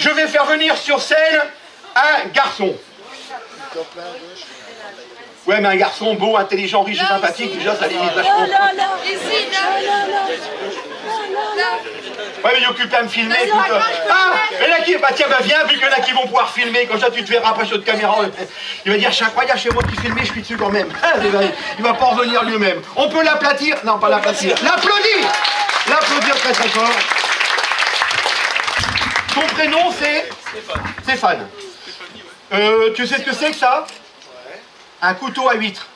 Je vais faire venir sur scène un garçon. Ouais, mais un garçon beau, intelligent, riche et sympathique, déjà ça limite vachement. Ouais, mais il est occupé à me filmer. Ah, et là qui, bah tiens, bah viens, vu qu'il y en a qui vont pouvoir filmer, comme ça tu te verras après sur de caméra. Il va dire, c'est incroyable, chez moi qui filmais, je suis dessus quand même. Il va pas en revenir lui-même. On peut l'aplatir? Non, pas l'aplatir. L'applaudir! L'applaudir très très fort. Son prénom c'est Stéphane. Tu sais ce que c'est que ça? Un couteau à huître.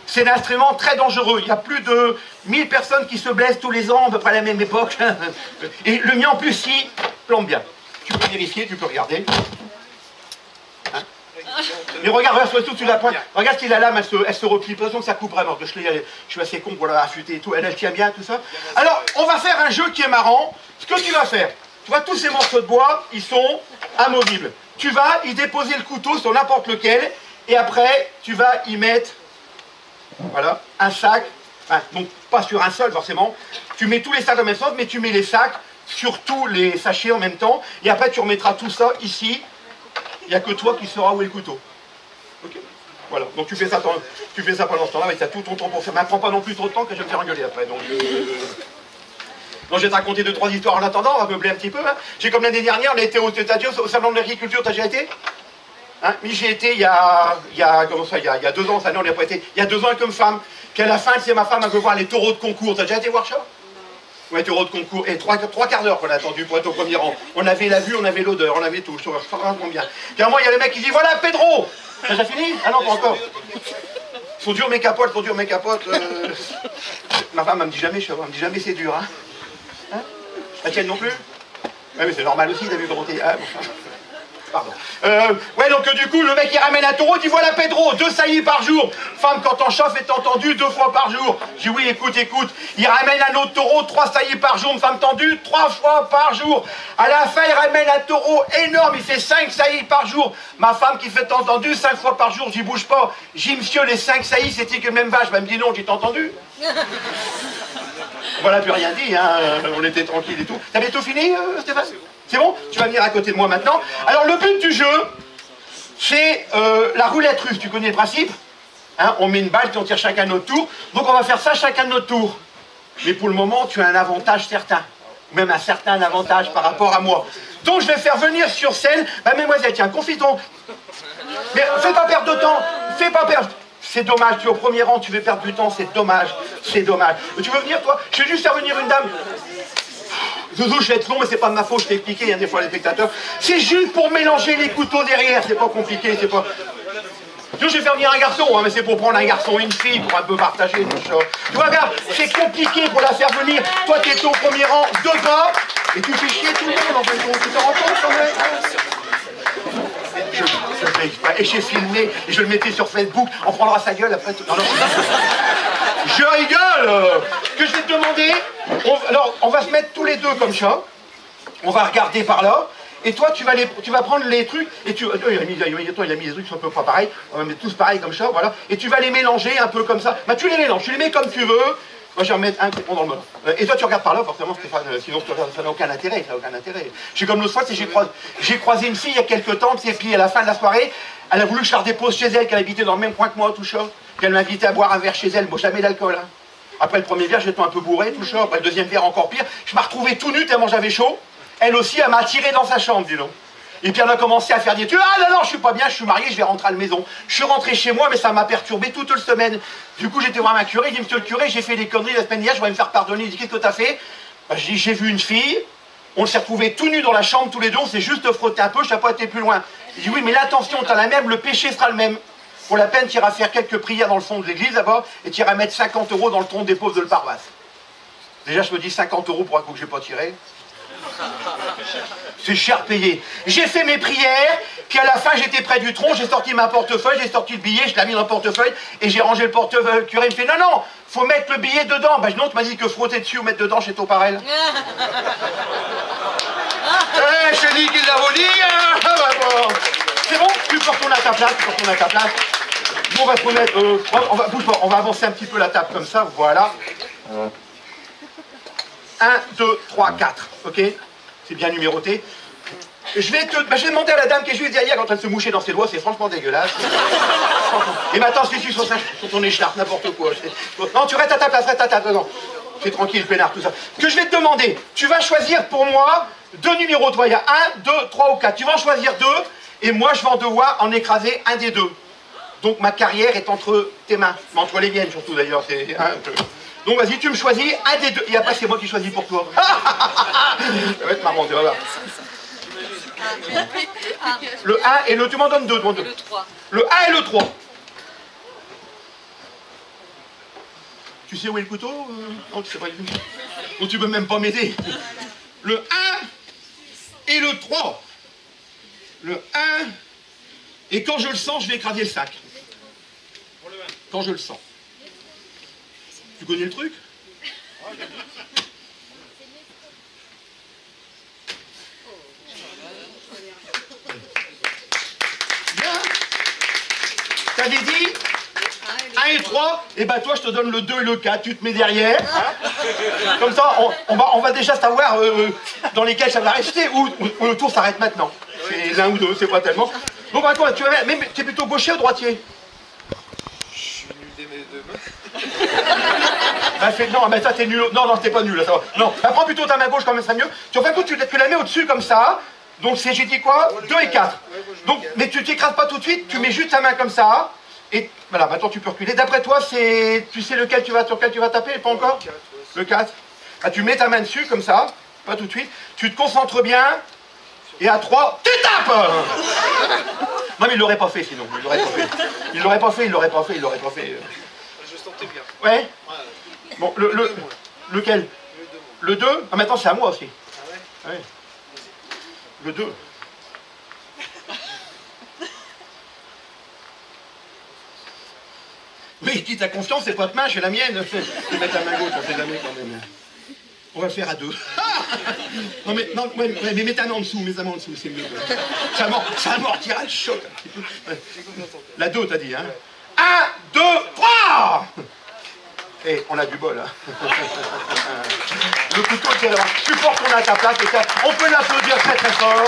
C'est un instrument très dangereux. Il y a plus de 1000 personnes qui se blessent tous les ans, à peu près à la même époque. Et le mien en plus, il plombe bien. Tu peux vérifier, tu peux regarder. Hein? Mais regarde, surtout sur la pointe. Regarde si la lame, elle se replie. De toute façon, que ça coupe vraiment. Je suis assez con pour la affûter et tout. Elle tient bien, tout ça. Alors, on va faire un jeu qui est marrant. Ce que tu vas faire, tu vois, tous ces morceaux de bois, ils sont amovibles. Tu vas y déposer le couteau sur n'importe lequel. Et après, tu vas y mettre, voilà, un sac. Enfin, donc, pas sur un seul, forcément. Tu mets tous les sacs en même sens, mais tu mets les sacs sur tous les sachets en même temps. Et après, tu remettras tout ça ici. Il n'y a que toi qui sauras où est le couteau. Ok? Voilà. Donc, tu fais ça pendant ce temps-là. Mais tu as tout ton temps pour faire. Mais prends pas non plus trop de temps que je vais me faire engueuler après. Donc, je vais te raconter 2-3 histoires en attendant. On va meubler un petit peu. Hein. J'ai comme l'année dernière, on a été au salon de l'agriculture. T'as déjà été? Hein, mais j'y ai été il y a 2 ans, ça, non, on n'y a pas été. Il y a 2 ans comme femme. Puis à la fin, c'est ma femme, elle veut voir les taureaux de concours. T'as déjà été voir ça? Ouais, taureaux de concours. Et 3 quarts d'heure qu'on a attendu pour être au premier rang. On avait la vue, on avait l'odeur, on avait tout. Je trouve vraiment bien. Puis à un moment, il y a le mec qui dit, voilà Pedro. T'as déjà fini? Ah non, pas encore. Sont durs mes capotes, Ma femme, elle me dit jamais, elle me dit jamais c'est dur. Hein? La tienne non plus? Ouais, mais c'est normal aussi, t'as vu comment t'es. Ah, bon. Pardon. Ouais, donc du coup, le mec il ramène un taureau, dit voilà Pedro, 2 saillies par jour. Femme, quand on chauffe, est entendu 2 fois par jour. Je dis oui, écoute. Il ramène un autre taureau, 3 saillies par jour. Une femme tendue, 3 fois par jour. À la fin, il ramène un taureau énorme, il fait 5 saillies par jour. Ma femme qui fait entendu 5 fois par jour, j'y bouge pas. J'ai dit monsieur, les 5 saillies, c'était que même vache. Elle me dit non, j'ai entendu. Voilà, plus rien dit, hein. On était tranquille et tout. T'avais tout fini, Stéphane? C'est bon? Tu vas venir à côté de moi maintenant. Alors le but du jeu, c'est la roulette russe. Tu connais le principe? Hein, on met une balle, puis on tire chacun notre tour. Donc on va faire ça chacun de notre tour. Mais pour le moment, tu as un avantage certain. Même un certain avantage par rapport à moi. Donc je vais faire venir sur scène, mademoiselle, tiens, confie-ton. Mais fais pas perdre de temps, fais pas perdre. C'est dommage, tu es au premier rang, tu veux perdre du temps, c'est dommage, c'est dommage. Tu veux venir toi? Je vais juste faire venir une dame. Zouzou, je vais être long, mais c'est pas de ma faute, je t'ai expliqué, hein, des fois les spectateurs. C'est juste pour mélanger les couteaux derrière, c'est pas compliqué, c'est pas... Je vais faire venir un garçon, hein, mais c'est pour prendre un garçon et une fille, pour un peu partager tout ça. Tu vois, regarde, c'est compliqué pour la faire venir. Toi, tu es au premier rang, 2 gars, et tu fais chier tout le monde, en fait, tu te rends compte quand même? Je fais exprès, et j'ai filmé, et je le mettais sur Facebook, on prendra sa gueule après tout. Non, non. Je rigole. Ce que je vais te demander, alors on va se mettre tous les deux comme ça, on va regarder par là, et toi tu vas prendre les trucs, et tu... il a mis des trucs qui sont un peu pas pareils, on va mettre tous pareils comme ça, voilà, et tu vas les mélanger un peu comme ça, bah tu les mélanges, tu les mets comme tu veux, moi je vais en mettre un qui prend dans le mode. Et toi tu regardes par là forcément Stéphane, sinon ça n'a aucun intérêt, ça n'a aucun intérêt. Je suis comme l'autre fois, j'ai croisé une fille il y a quelques temps, et puis à la fin de la soirée, elle a voulu que je la redépose chez elle, qu'elle habitait dans le même coin que moi, tout ça. Qu'elle m'invitait à boire un verre chez elle, bon jamais d'alcool. Hein. Après le premier verre, j'étais un peu bourré, tout ça. Après le deuxième verre, encore pire. Je m'ai retrouvé tout nu tellement j'avais chaud. Elle aussi, elle m'a attiré dans sa chambre, dis donc. Et puis elle a commencé à faire des trucs. Ah non, je suis pas bien, je suis marié, je vais rentrer à la maison. Je suis rentré chez moi, mais ça m'a perturbé toute la semaine. Du coup, j'étais voir un curé, il dit monsieur le curé, j'ai fait des conneries la semaine dernière, je vais me faire pardonner. Il dit qu'est-ce que t'as fait? Bah, je dis j'ai vu une fille, on s'est retrouvés tout nus dans la chambre tous les deux, on s'est juste frotté un peu, je n'ai pas été plus loin. Il dit oui, mais l'intention t'as la même, le péché sera le même. Pour la peine, tu iras faire quelques prières dans le fond de l'église là-bas et tu iras mettre 50 € dans le tronc des pauvres de la paroisse. Déjà, je me dis 50 € pour un coup que j'ai pas tiré. C'est cher payé. J'ai fait mes prières, puis à la fin, j'étais près du tronc, j'ai sorti ma portefeuille, j'ai sorti le billet, je l'ai mis dans le portefeuille et j'ai rangé le portefeuille. Le curé me fait non, faut mettre le billet dedans. Ben non, tu m'as dit que frotter dessus ou mettre dedans chez Toparel. Je te dis qu'il l'a volé. C'est bon, tu peux retourner à ta place, Bon, on va se remettre, on va avancer un petit peu la table comme ça, voilà. 1, 2, 3, 4, ok? C'est bien numéroté. je vais demander à la dame qui est juste derrière en train de se moucher dans ses doigts, c'est franchement dégueulasse. Et maintenant, si tu sur ton écharpe, n'importe quoi. Non, tu restes à ta place, reste à ta place. Non, c'est tranquille, peinard, tout ça. Que je vais te demander, tu vas choisir pour moi 2 numéros, toi, il y a 1, 2, 3 ou 4. Tu vas en choisir 2, et moi, je vais en devoir en écraser un des 2. Donc ma carrière est entre tes mains, entre les miennes surtout d'ailleurs. Donc vas-y, tu me choisis un des 2, et après c'est moi qui choisis pour toi. Ça va être marrant, tu vas voir. Le 1 et le... Tu m'en donnes 2, Le 3. Le 1 et le 3. Tu sais où est le couteau? Non, tu sais pas. Ou tu peux même pas m'aider. Le 1 et le 3. Le 1... Et quand je le sens, je vais écraser le sac. Quand je le sens. Tu connais le truc? Bien. T'avais dit 1 et 3, et ben toi je te donne le 2 et le 4, tu te mets derrière. Hein. Comme ça, on va déjà savoir dans lesquels ça va rester, ou le tour s'arrête maintenant. C'est l'un ou deux, c'est pas tellement. Bon, bah toi, tu es plutôt gaucher ou droitier? Je suis nul des deux mains. Bah, non, mais ça t'es nul. Non, t'es pas nul, là, ça va. Non, bah, prends plutôt ta main gauche, quand même, ça mieux. Tu en fais coup, tu la mets au-dessus comme ça. Donc c'est, j'ai dit quoi? 2 et 4. Donc, mais tu t'écrases pas tout de suite, tu mets juste ta main comme ça. Et voilà, maintenant tu peux reculer. D'après toi, tu sais sur lequel tu vas taper, pas encore? Le 4. Ah, tu mets ta main dessus, comme ça, pas tout de suite. Tu te concentres bien. Et à 3, tu tapes. Non mais il l'aurait pas fait sinon, il l'aurait pas fait. Je sentais bien. Ouais. Bon, lequel? Le 2. Ah maintenant c'est à moi aussi. Ah ouais? Ouais. Le 2. Oui, dis ta confiance, c'est votre main, j'ai la mienne. Je vais mettre la main gauche, on sait jamais quand même. On va le faire à 2. Non mais, mets ta main en dessous, c'est mieux. Ça amortira le choc un petit peu. Ouais. La 2, t'as dit, hein? 1, 2, 3. Eh, on a du bol, hein. Le couteau, tu portes, on a à ta place, et on peut l'applaudir très très fort.